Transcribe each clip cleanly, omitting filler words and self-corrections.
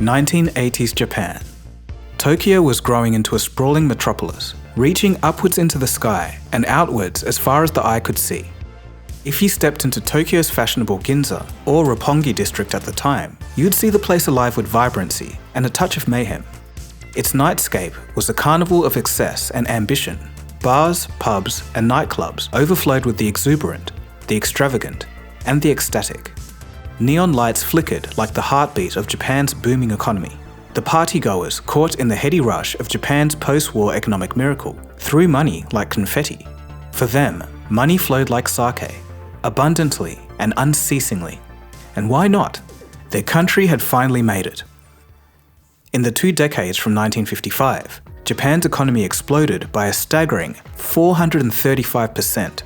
1980s Japan. Tokyo was growing into a sprawling metropolis, reaching upwards into the sky and outwards as far as the eye could see. If you stepped into Tokyo's fashionable Ginza or Roppongi district at the time, you'd see the place alive with vibrancy and a touch of mayhem. Its nightscape was a carnival of excess and ambition. Bars, pubs, and nightclubs overflowed with the exuberant, the extravagant, and the ecstatic. Neon lights flickered like the heartbeat of Japan's booming economy. The partygoers, caught in the heady rush of Japan's post-war economic miracle, threw money like confetti. For them, money flowed like sake, abundantly and unceasingly. And why not? Their country had finally made it. In the 2 decades from 1955, Japan's economy exploded by a staggering 435%.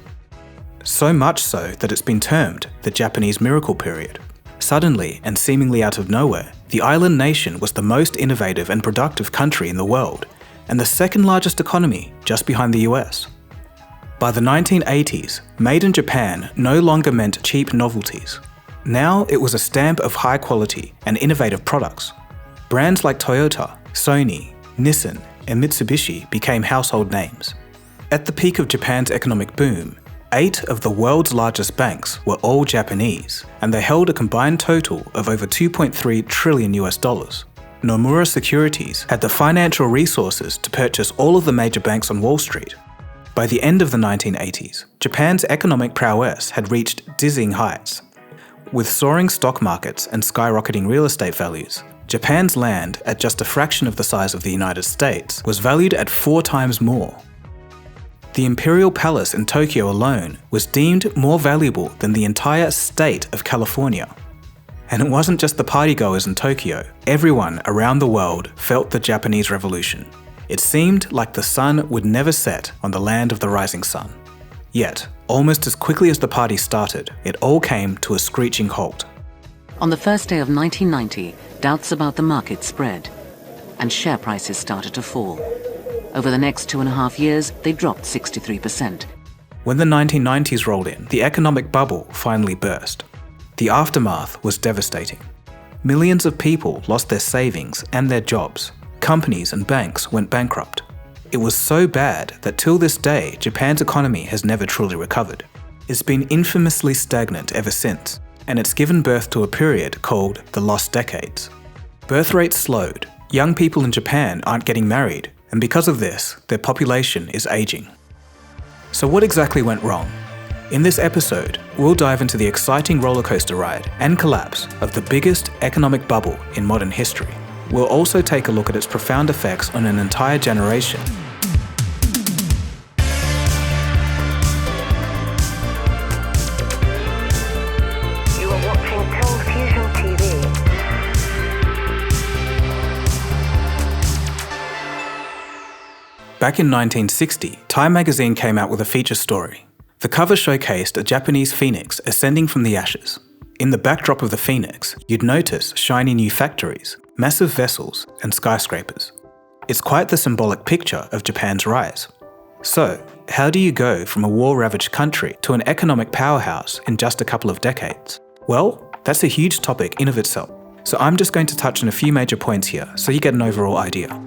So much so that it's been termed the Japanese miracle period. Suddenly, and seemingly out of nowhere, the island nation was the most innovative and productive country in the world, and the second largest economy, just behind the US. By the 1980s, made in Japan no longer meant cheap novelties. Now it was a stamp of high quality and innovative products. Brands like Toyota, Sony, Nissan, and Mitsubishi became household names. At the peak of Japan's economic boom, 8 of the world's largest banks were all Japanese, and they held a combined total of over $2.3 trillion. Nomura Securities had the financial resources to purchase all of the major banks on Wall Street. By the end of the 1980s, Japan's economic prowess had reached dizzying heights. With soaring stock markets and skyrocketing real estate values, Japan's land, at just a fraction of the size of the United States, was valued at 4 times more. The Imperial Palace in Tokyo alone was deemed more valuable than the entire state of California. And it wasn't just the partygoers in Tokyo. Everyone around the world felt the Japanese Revolution. It seemed like the sun would never set on the land of the rising sun. Yet, almost as quickly as the party started, it all came to a screeching halt. On the first day of 1990, doubts about the market spread, and share prices started to fall. Over the next 2.5 years, they dropped 63%. When the 1990s rolled in, the economic bubble finally burst. The aftermath was devastating. Millions of people lost their savings and their jobs. Companies and banks went bankrupt. It was so bad that till this day, Japan's economy has never truly recovered. It's been infamously stagnant ever since, and it's given birth to a period called the Lost Decades. Birth rates slowed, young people in Japan aren't getting married, and because of this, their population is aging. So what exactly went wrong? In this episode, we'll dive into the exciting rollercoaster ride and collapse of the biggest economic bubble in modern history. We'll also take a look at its profound effects on an entire generation. You are watching ColdFusion TV. Back in 1960, Time magazine came out with a feature story. The cover showcased a Japanese phoenix ascending from the ashes. In the backdrop of the phoenix, you'd notice shiny new factories, massive vessels, and skyscrapers. It's quite the symbolic picture of Japan's rise. So, how do you go from a war-ravaged country to an economic powerhouse in just a couple of decades? Well, that's a huge topic in of itself. So I'm just going to touch on a few major points here so you get an overall idea.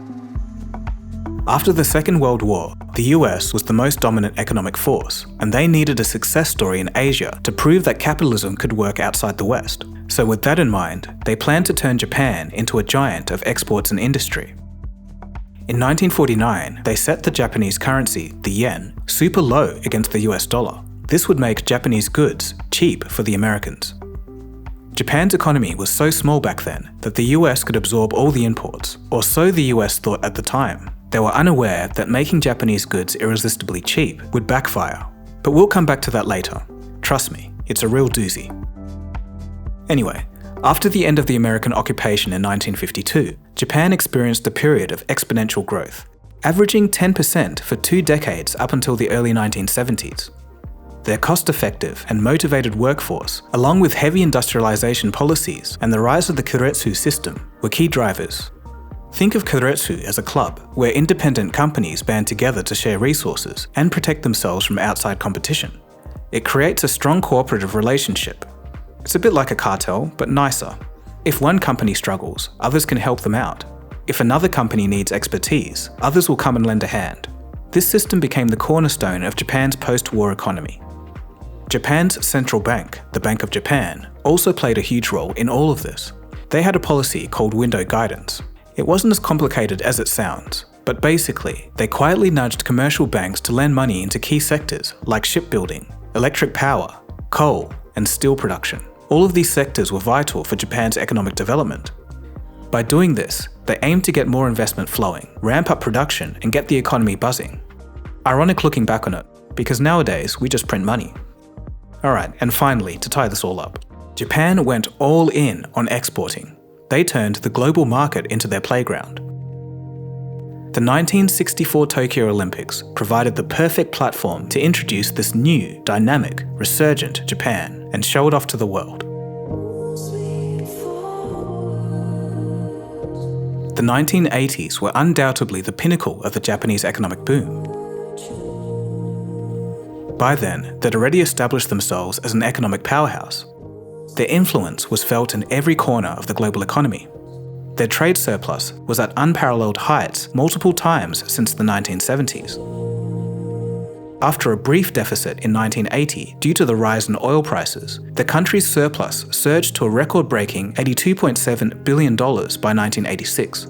After the Second World War, the US was the most dominant economic force, and they needed a success story in Asia to prove that capitalism could work outside the West. So with that in mind, they planned to turn Japan into a giant of exports and industry. In 1949, they set the Japanese currency, the yen, super low against the US dollar. This would make Japanese goods cheap for the Americans. Japan's economy was so small back then that the US could absorb all the imports, or so the US thought at the time. They were unaware that making Japanese goods irresistibly cheap would backfire. But we'll come back to that later. Trust me, it's a real doozy. Anyway, after the end of the American occupation in 1952, Japan experienced a period of exponential growth, averaging 10% for 2 decades up until the early 1970s. Their cost-effective and motivated workforce, along with heavy industrialization policies and the rise of the keiretsu system, were key drivers. Think of keiretsu as a club where independent companies band together to share resources and protect themselves from outside competition. It creates a strong cooperative relationship. It's a bit like a cartel, but nicer. If one company struggles, others can help them out. If another company needs expertise, others will come and lend a hand. This system became the cornerstone of Japan's post-war economy. Japan's central bank, the Bank of Japan, also played a huge role in all of this. They had a policy called window guidance. It wasn't as complicated as it sounds, but basically, they quietly nudged commercial banks to lend money into key sectors like shipbuilding, electric power, coal, and steel production. All of these sectors were vital for Japan's economic development. By doing this, they aimed to get more investment flowing, ramp up production, and get the economy buzzing. Ironic looking back on it, because nowadays we just print money. Alright, and finally, to tie this all up, Japan went all in on exporting. They turned the global market into their playground. The 1964 Tokyo Olympics provided the perfect platform to introduce this new, dynamic, resurgent Japan and show it off to the world. The 1980s were undoubtedly the pinnacle of the Japanese economic boom. By then, they'd already established themselves as an economic powerhouse. Their influence was felt in every corner of the global economy. Their trade surplus was at unparalleled heights multiple times since the 1970s. After a brief deficit in 1980 due to the rise in oil prices, the country's surplus surged to a record-breaking $82.7 billion by 1986.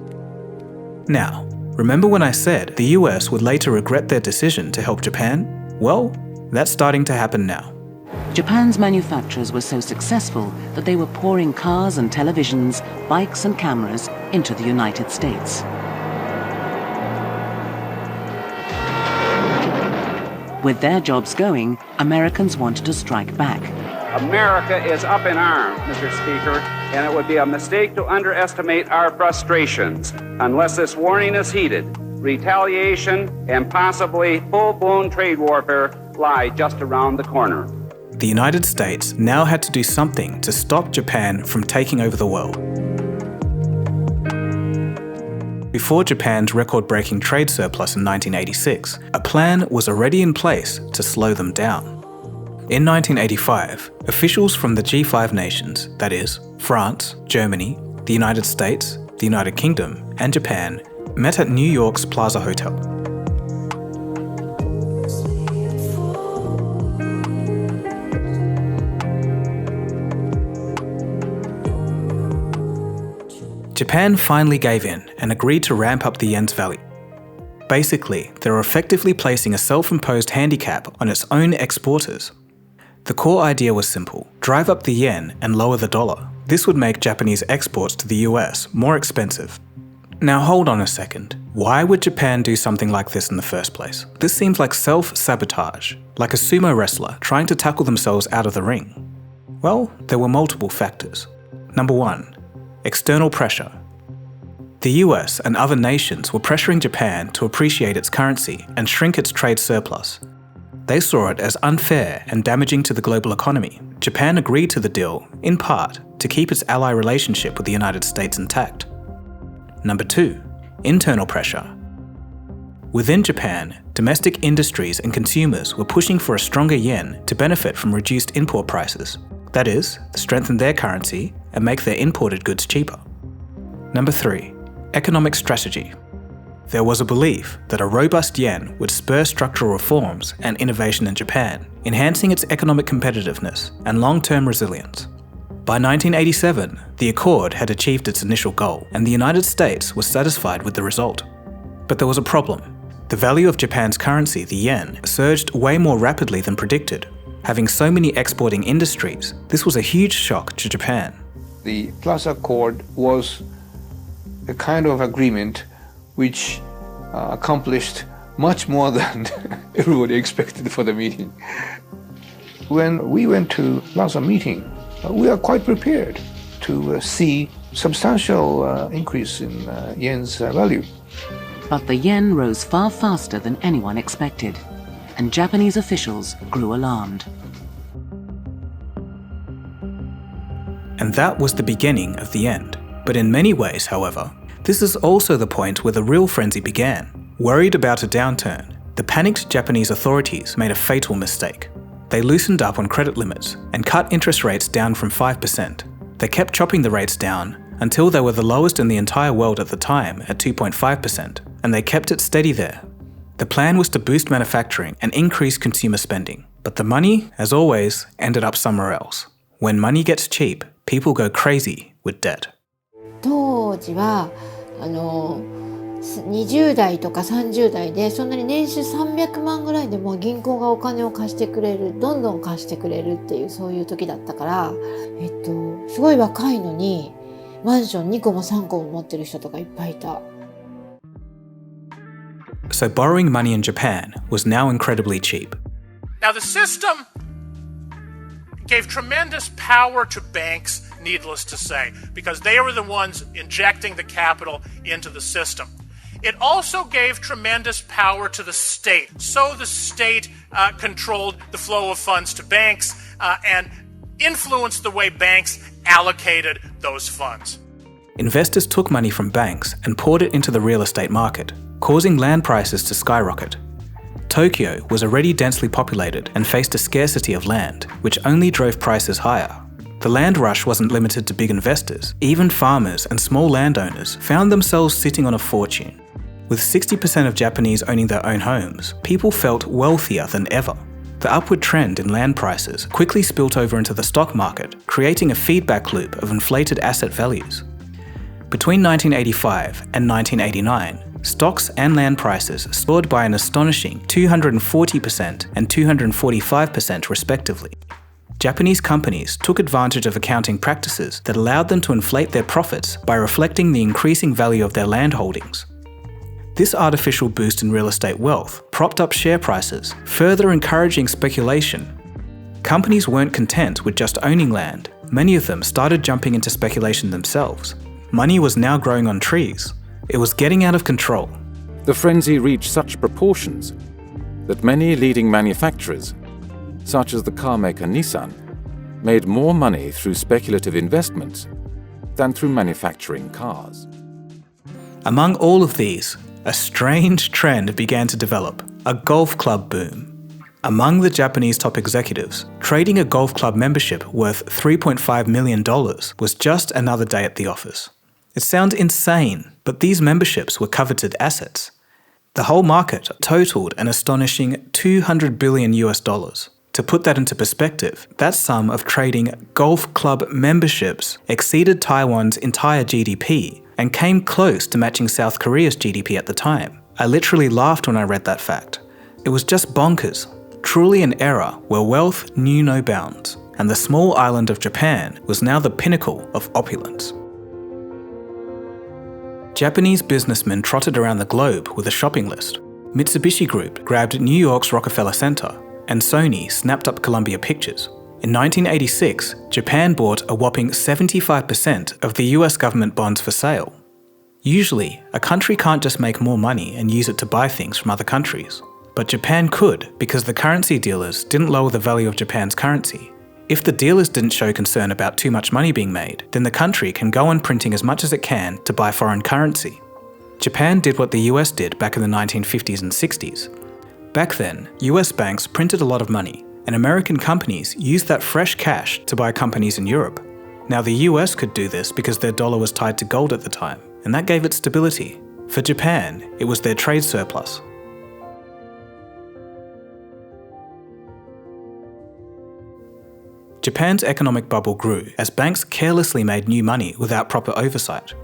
Now, remember when I said the US would later regret their decision to help Japan? Well, that's starting to happen now. Japan's manufacturers were so successful that they were pouring cars and televisions, bikes and cameras into the United States. With their jobs going, Americans wanted to strike back. America is up in arms, Mr. Speaker, and it would be a mistake to underestimate our frustrations. Unless this warning is heeded, retaliation and possibly full-blown trade warfare lie just around the corner. The United States now had to do something to stop Japan from taking over the world. Before Japan's record-breaking trade surplus in 1986, a plan was already in place to slow them down. In 1985, officials from the G5 nations, that is, France, Germany, the United States, the United Kingdom, and Japan, met at New York's Plaza Hotel. Japan finally gave in and agreed to ramp up the yen's value. Basically, they were effectively placing a self-imposed handicap on its own exporters. The core idea was simple: drive up the yen and lower the dollar. This would make Japanese exports to the US more expensive. Now hold on a second. Why would Japan do something like this in the first place? This seems like self-sabotage, like a sumo wrestler trying to tackle themselves out of the ring. Well, there were multiple factors. Number 1. External pressure. The US and other nations were pressuring Japan to appreciate its currency and shrink its trade surplus. They saw it as unfair and damaging to the global economy. Japan agreed to the deal, in part, to keep its ally relationship with the United States intact. Number 2. Internal pressure. Within Japan, domestic industries and consumers were pushing for a stronger yen to benefit from reduced import prices. That is, strengthen their currency and make their imported goods cheaper. Number 3. Economic strategy. There was a belief that a robust yen would spur structural reforms and innovation in Japan, enhancing its economic competitiveness and long-term resilience. By 1987, the Accord had achieved its initial goal, and the United States was satisfied with the result. But there was a problem. The value of Japan's currency, the yen, surged way more rapidly than predicted. Having so many exporting industries, this was a huge shock to Japan. The Plaza Accord was a kind of agreement which accomplished much more than everybody expected for the meeting. When we went to Plaza meeting, we are quite prepared to see substantial increase in yen's value. But the yen rose far faster than anyone expected, and Japanese officials grew alarmed. And that was the beginning of the end. But in many ways, however, this is also the point where the real frenzy began. Worried about a downturn, the panicked Japanese authorities made a fatal mistake. They loosened up on credit limits and cut interest rates down from 5%. They kept chopping the rates down until they were the lowest in the entire world at the time at 2.5%, and they kept it steady there. The plan was to boost manufacturing and increase consumer spending, but the money, as always, ended up somewhere else. When money gets cheap, people go crazy with debt. 当時は20代とか30代でそんなに年収300万ぐらいでも銀行がお金を貸してくれる、どんどん貸してくれるっていうそういう時だったから、すごい若いのにマンション2個も3個も持ってる人とかいっぱいいた。So borrowing money in Japan was now incredibly cheap. Now the system gave tremendous power to banks, needless to say, because they were the ones injecting the capital into the system. It also gave tremendous power to the state. So the state controlled the flow of funds to banks and influenced the way banks allocated those funds. Investors took money from banks and poured it into the real estate market, causing land prices to skyrocket. Tokyo was already densely populated and faced a scarcity of land, which only drove prices higher. The land rush wasn't limited to big investors. Even farmers and small landowners found themselves sitting on a fortune. With 60% of Japanese owning their own homes, people felt wealthier than ever. The upward trend in land prices quickly spilt over into the stock market, creating a feedback loop of inflated asset values. Between 1985 and 1989, stocks and land prices soared by an astonishing 240% and 245% respectively. Japanese companies took advantage of accounting practices that allowed them to inflate their profits by reflecting the increasing value of their land holdings. This artificial boost in real estate wealth propped up share prices, further encouraging speculation. Companies weren't content with just owning land. Many of them started jumping into speculation themselves. Money was now growing on trees. It was getting out of control. The frenzy reached such proportions that many leading manufacturers, such as the car maker Nissan, made more money through speculative investments than through manufacturing cars. Among all of these, a strange trend began to develop, a golf club boom. Among the Japanese top executives, trading a golf club membership worth $3.5 million was just another day at the office. It sounds insane, but these memberships were coveted assets. The whole market totaled an astonishing $200 billion. To put that into perspective, that sum of trading golf club memberships exceeded Taiwan's entire GDP and came close to matching South Korea's GDP at the time. I literally laughed when I read that fact. It was just bonkers. Truly an era where wealth knew no bounds, and the small island of Japan was now the pinnacle of opulence. Japanese businessmen trotted around the globe with a shopping list. Mitsubishi Group grabbed New York's Rockefeller Center, and Sony snapped up Columbia Pictures. In 1986, Japan bought a whopping 75% of the US government bonds for sale. Usually, a country can't just make more money and use it to buy things from other countries. But Japan could, because the currency dealers didn't lower the value of Japan's currency. If the dealers didn't show concern about too much money being made, then the country can go on printing as much as it can to buy foreign currency. Japan did what the US did back in the 1950s and 60s. Back then, US banks printed a lot of money, and American companies used that fresh cash to buy companies in Europe. Now the US could do this because their dollar was tied to gold at the time, and that gave it stability. For Japan, it was their trade surplus. Japan's economic bubble grew as banks carelessly made new money without proper oversight.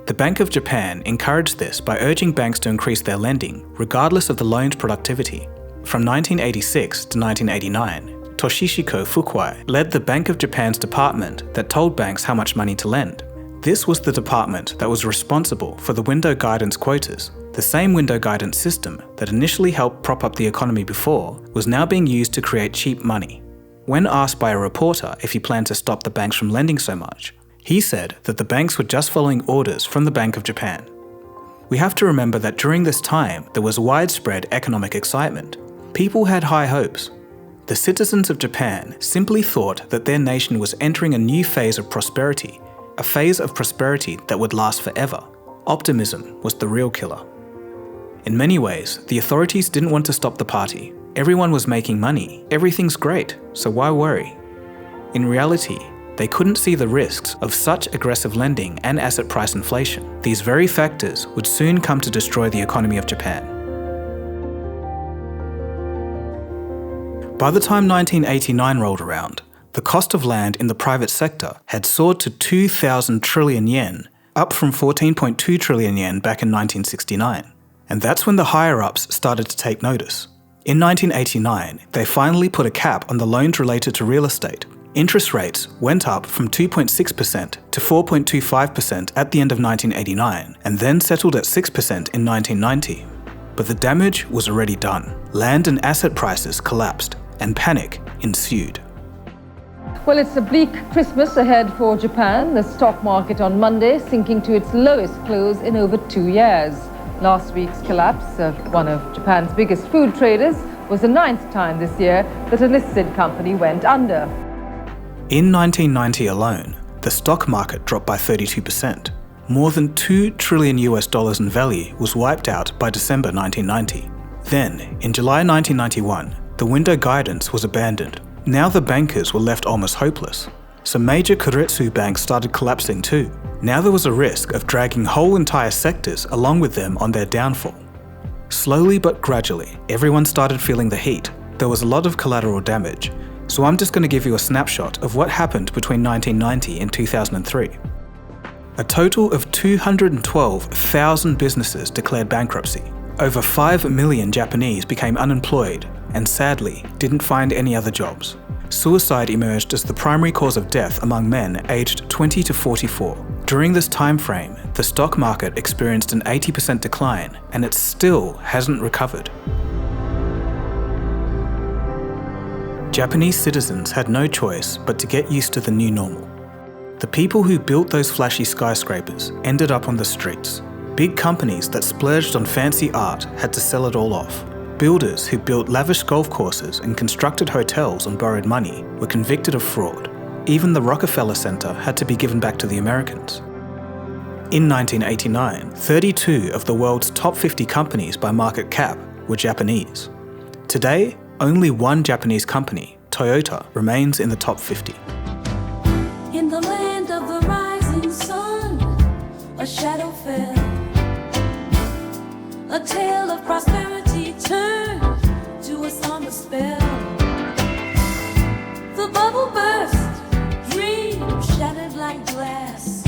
The Bank of Japan encouraged this by urging banks to increase their lending, regardless of the loan's productivity. From 1986 to 1989, Toshishiko Fukuai led the Bank of Japan's department that told banks how much money to lend. This was the department that was responsible for the window guidance quotas. The same window guidance system that initially helped prop up the economy before was now being used to create cheap money. When asked by a reporter if he planned to stop the banks from lending so much, he said that the banks were just following orders from the Bank of Japan. We have to remember that during this time, there was widespread economic excitement. People had high hopes. The citizens of Japan simply thought that their nation was entering a new phase of prosperity, a phase of prosperity that would last forever. Optimism was the real killer. In many ways, the authorities didn't want to stop the party. Everyone was making money. Everything's great, so why worry? In reality, They couldn't see the risks of such aggressive lending and asset price inflation. These very factors would soon come to destroy the economy of Japan. By the time 1989 rolled around, the cost of land in the private sector had soared to 2,000 trillion yen, up from 14.2 trillion yen back in 1969. And that's when the higher-ups started to take notice. In 1989, they finally put a cap on the loans related to real estate. Interest rates went up from 2.6% to 4.25% at the end of 1989, and then settled at 6% in 1990. But the damage was already done. Land and asset prices collapsed, and panic ensued. Well, it's a bleak Christmas ahead for Japan. The stock market on Monday sinking to its lowest close in over 2 years. Last week's collapse of one of Japan's biggest food traders was the 9th time this year that a listed company went under. In 1990 alone, the stock market dropped by 32%. More than $2 trillion in value was wiped out by December 1990. Then, in July 1991, the window guidance was abandoned. Now the bankers were left almost hopeless. Some major keiretsu banks started collapsing too. Now there was a risk of dragging whole entire sectors along with them on their downfall. Slowly but gradually, everyone started feeling the heat. There was a lot of collateral damage, so I'm just going to give you a snapshot of what happened between 1990 and 2003. A total of 212,000 businesses declared bankruptcy. Over 5 million Japanese became unemployed and sadly didn't find any other jobs. Suicide emerged as the primary cause of death among men aged 20 to 44. During this time frame, the stock market experienced an 80% decline, and it still hasn't recovered. Japanese citizens had no choice but to get used to the new normal. The people who built those flashy skyscrapers ended up on the streets. Big companies that splurged on fancy art had to sell it all off. Builders who built lavish golf courses and constructed hotels on borrowed money were convicted of fraud. Even the Rockefeller Center had to be given back to the Americans. In 1989, 32 of the world's top 50 companies by market cap were Japanese. Today, only one Japanese company, Toyota, remains in the top 50. In the land of the rising sun, a shadow fell. A tale of prosperity turned to a somber spell. The bubble burst, dreams shattered like glass.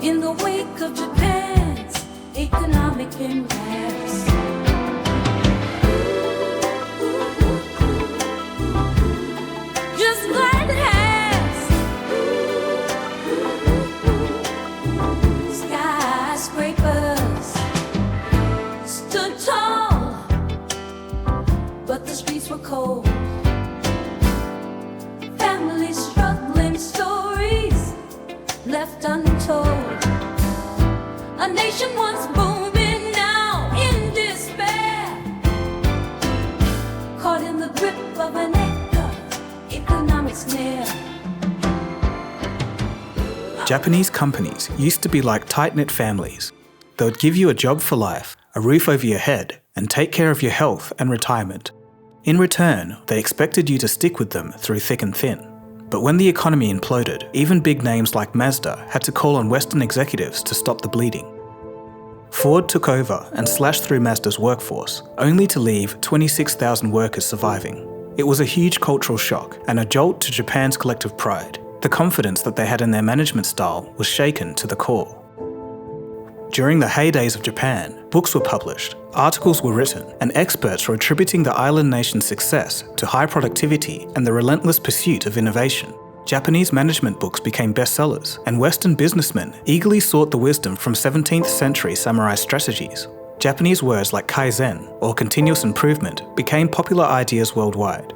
In the wake of Japan's economic impasse. Just glad it has. Skyscrapers stood tall, but the streets were cold. Families struggling, stories left untold. A nation once booming, now in despair, caught in the grip of an economic snare. Japanese companies used to be like tight-knit families. They would give you a job for life, a roof over your head, and take care of your health and retirement. In return, they expected you to stick with them through thick and thin. But when the economy imploded, even big names like Mazda had to call on Western executives to stop the bleeding. Ford took over and slashed through Mazda's workforce, only to leave 26,000 workers surviving. It was a huge cultural shock and a jolt to Japan's collective pride. The confidence that they had in their management style was shaken to the core. During the heydays of Japan, books were published, articles were written, and experts were attributing the island nation's success to high productivity and the relentless pursuit of innovation. Japanese management books became bestsellers, and Western businessmen eagerly sought the wisdom from 17th century samurai strategies. Japanese words like kaizen, or continuous improvement, became popular ideas worldwide.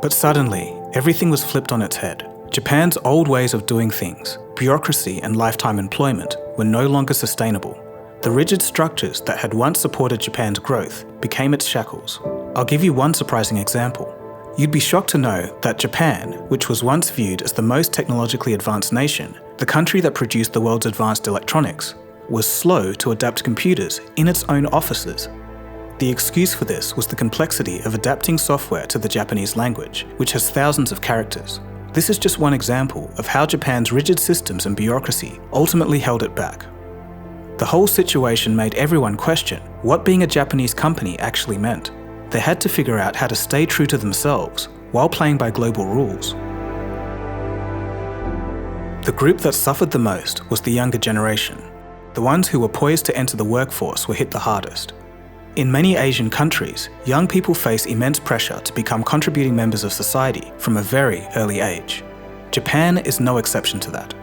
But suddenly, everything was flipped on its head. Japan's old ways of doing things, bureaucracy and lifetime employment, were no longer sustainable. The rigid structures that had once supported Japan's growth became its shackles. I'll give you one surprising example. You'd be shocked to know that Japan, which was once viewed as the most technologically advanced nation, the country that produced the world's advanced electronics, was slow to adapt computers in its own offices. The excuse for this was the complexity of adapting software to the Japanese language, which has thousands of characters. This is just one example of how Japan's rigid systems and bureaucracy ultimately held it back. The whole situation made everyone question what being a Japanese company actually meant. They had to figure out how to stay true to themselves while playing by global rules. The group that suffered the most was the younger generation. The ones who were poised to enter the workforce were hit the hardest. In many Asian countries, young people face immense pressure to become contributing members of society from a very early age. Japan is no exception to that.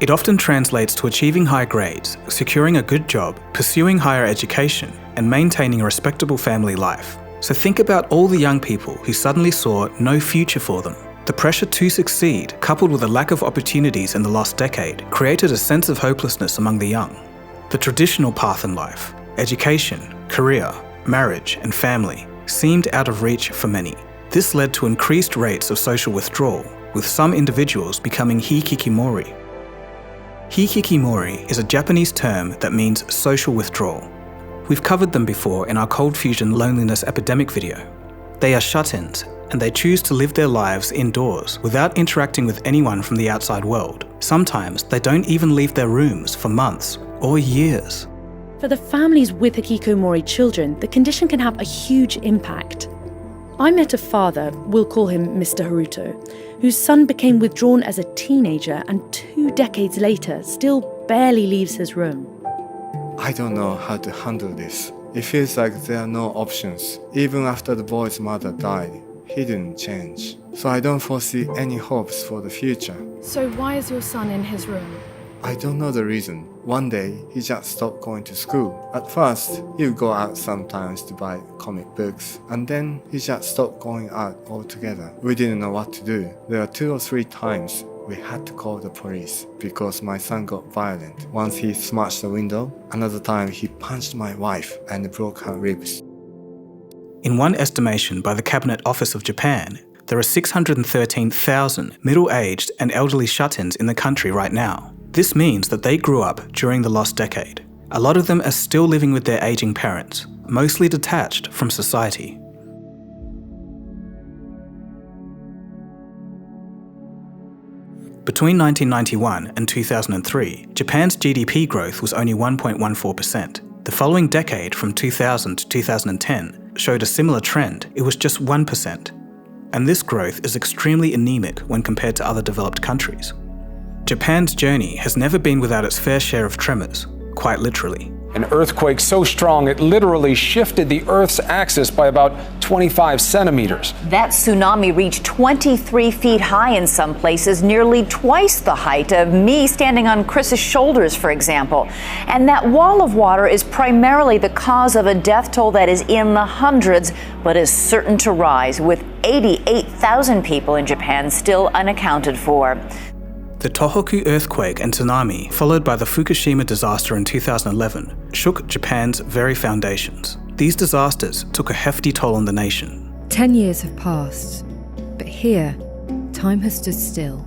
It often translates to achieving high grades, securing a good job, pursuing higher education, and maintaining a respectable family life. So think about all the young people who suddenly saw no future for them. The pressure to succeed, coupled with a lack of opportunities in the last decade, created a sense of hopelessness among the young. The traditional path in life, education, career, marriage, and family, seemed out of reach for many. This led to increased rates of social withdrawal, with some individuals becoming hikikimori. Hikikimori is a Japanese term that means social withdrawal. We've covered them before in our ColdFusion loneliness epidemic video. They are shut-ins, and they choose to live their lives indoors without interacting with anyone from the outside world. Sometimes they don't even leave their rooms for months or years. For the families with hikikomori children, the condition can have a huge impact. I met a father, we'll call him Mr. Haruto, whose son became withdrawn as a teenager and 2 decades later still barely leaves his room. I don't know how to handle this. It feels like there are no options. Even after the boy's mother died, he didn't change. So I don't foresee any hopes for the future. So why is your son in his room? I don't know the reason. One day, he just stopped going to school. At first, he would go out sometimes to buy comic books, and then he just stopped going out altogether. We didn't know what to do. There were 2 or 3 times we had to call the police because my son got violent. Once he smashed the window, another time he punched my wife and broke her ribs. In one estimation by the Cabinet Office of Japan, there are 613,000 middle-aged and elderly shut-ins in the country right now. This means that they grew up during the lost decade. A lot of them are still living with their aging parents, mostly detached from society. Between 1991 and 2003, Japan's GDP growth was only 1.14%. The following decade, from 2000 to 2010, showed a similar trend. It was just 1%. And this growth is extremely anemic when compared to other developed countries. Japan's journey has never been without its fair share of tremors, quite literally. An earthquake so strong it literally shifted the Earth's axis by about 25 centimeters. That tsunami reached 23 feet high in some places, nearly twice the height of me standing on Chris's shoulders, for example. And that wall of water is primarily the cause of a death toll that is in the hundreds, but is certain to rise, with 88,000 people in Japan still unaccounted for. The Tohoku earthquake and tsunami, followed by the Fukushima disaster in 2011, shook Japan's very foundations. These disasters took a hefty toll on the nation. 10 years have passed, but here, time has stood still.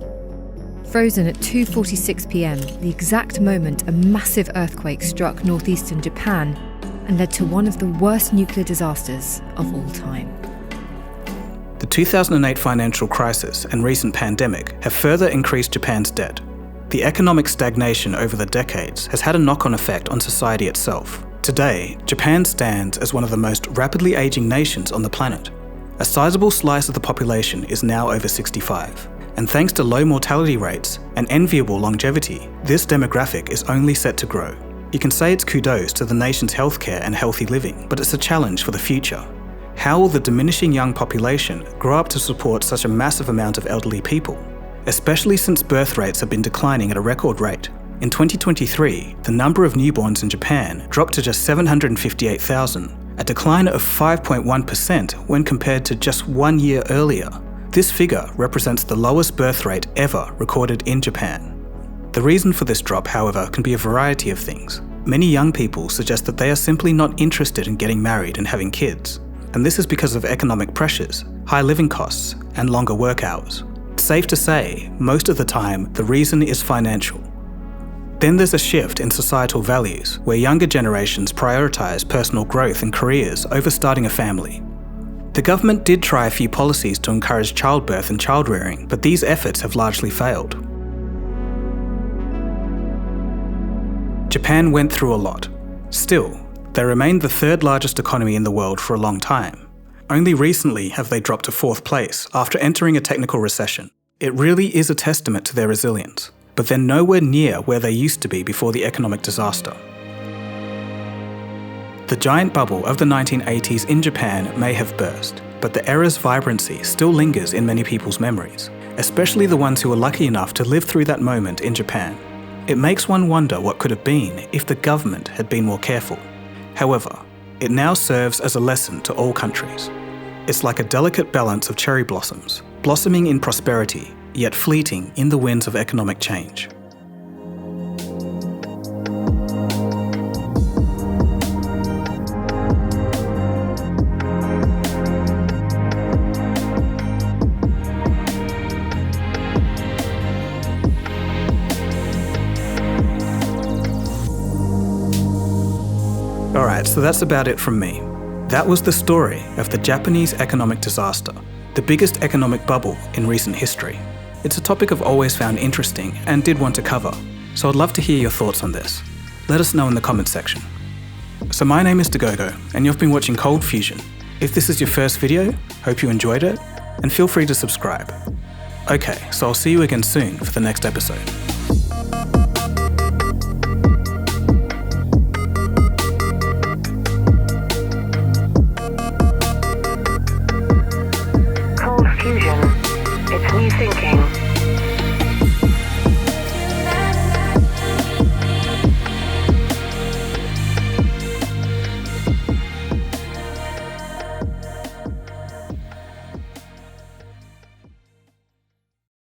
Frozen at 2:46 p.m, the exact moment a massive earthquake struck northeastern Japan and led to one of the worst nuclear disasters of all time. The 2008 financial crisis and recent pandemic have further increased Japan's debt. The economic stagnation over the decades has had a knock-on effect on society itself. Today, Japan stands as one of the most rapidly aging nations on the planet. A sizable slice of the population is now over 65, and thanks to low mortality rates and enviable longevity, this demographic is only set to grow. You can say it's kudos to the nation's healthcare and healthy living, but it's a challenge for the future. How will the diminishing young population grow up to support such a massive amount of elderly people? Especially since birth rates have been declining at a record rate. In 2023, the number of newborns in Japan dropped to just 758,000, a decline of 5.1% when compared to just 1 year earlier. This figure represents the lowest birth rate ever recorded in Japan. The reason for this drop, however, can be a variety of things. Many young people suggest that they are simply not interested in getting married and having kids. And this is because of economic pressures, high living costs, and longer work hours. It's safe to say, most of the time, the reason is financial. Then there's a shift in societal values, where younger generations prioritize personal growth and careers over starting a family. The government did try a few policies to encourage childbirth and child-rearing, but these efforts have largely failed. Japan went through a lot. Still, they remained the third largest economy in the world for a long time. Only recently have they dropped to fourth place after entering a technical recession. It really is a testament to their resilience, but they're nowhere near where they used to be before the economic disaster. The giant bubble of the 1980s in Japan may have burst, but the era's vibrancy still lingers in many people's memories, especially the ones who were lucky enough to live through that moment in Japan. It makes one wonder what could have been if the government had been more careful. However, it now serves as a lesson to all countries. It's like a delicate balance of cherry blossoms, blossoming in prosperity, yet fleeting in the winds of economic change. Alright, so that's about it from me. That was the story of the Japanese economic disaster, the biggest economic bubble in recent history. It's a topic I've always found interesting and did want to cover, so I'd love to hear your thoughts on this. Let us know in the comments section. So my name is Dagogo, and you've been watching ColdFusion. If this is your first video, hope you enjoyed it, and feel free to subscribe. Okay, so I'll see you again soon for the next episode.